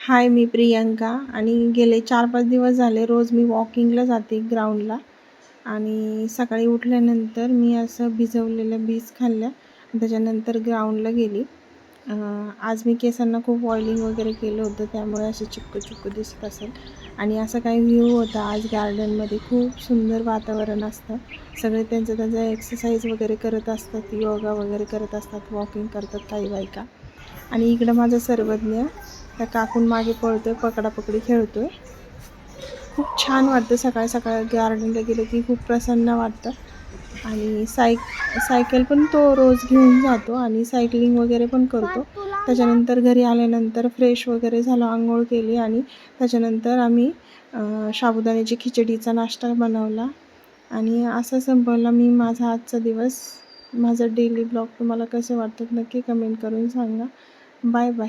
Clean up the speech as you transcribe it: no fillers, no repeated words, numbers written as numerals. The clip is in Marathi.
हाय, मी प्रियंका आणि गेले 4-5 दिवस झाले रोज मी वॉकिंगला जाते ग्राउंडला आणि सकाळी उठल्यानंतर मी असं भिजवलेल्या बीज खाल्ल्या आणि त्याच्यानंतर ग्राउंडला गेली. आज मी केसांना खूप ऑइलिंग वगैरे केलं होतं, त्यामुळे असे चिक्कू-चिक्कू दिसत असेल आणि असा काही व्ह्यू होता आज गार्डनमध्ये. खूप सुंदर वातावरण असतं. सगळे त्यांचं एक्सरसाइज वगैरे करत असतात, योगा वगैरे करत असतात, वॉकिंग करतात काही बायका आणि इकडं माझा सर्वज्ञ त्या काकून मागे पळतोय, पकडापकडी खेळतोय. खूप छान वाटतं सकाळ सकाळ गार्डनला गेलं की खूप प्रसन्न वाटतं आणि सायकल पण तो रोज घेऊन जातो आणि सायकलिंग वगैरे पण करतो. त्याच्यानंतर घरी आल्यानंतर फ्रेश वगैरे झालो, अंघोळ केली आणि त्याच्यानंतर आम्ही साबुदाण्याची खिचडीचा नाश्ता बनवला आणि असा संपवला मी माझा आजचा दिवस. माझा डेली ब्लॉग तुम्हाला कसे वाटतात नक्की कमेंट करून सांगा. Bye bye.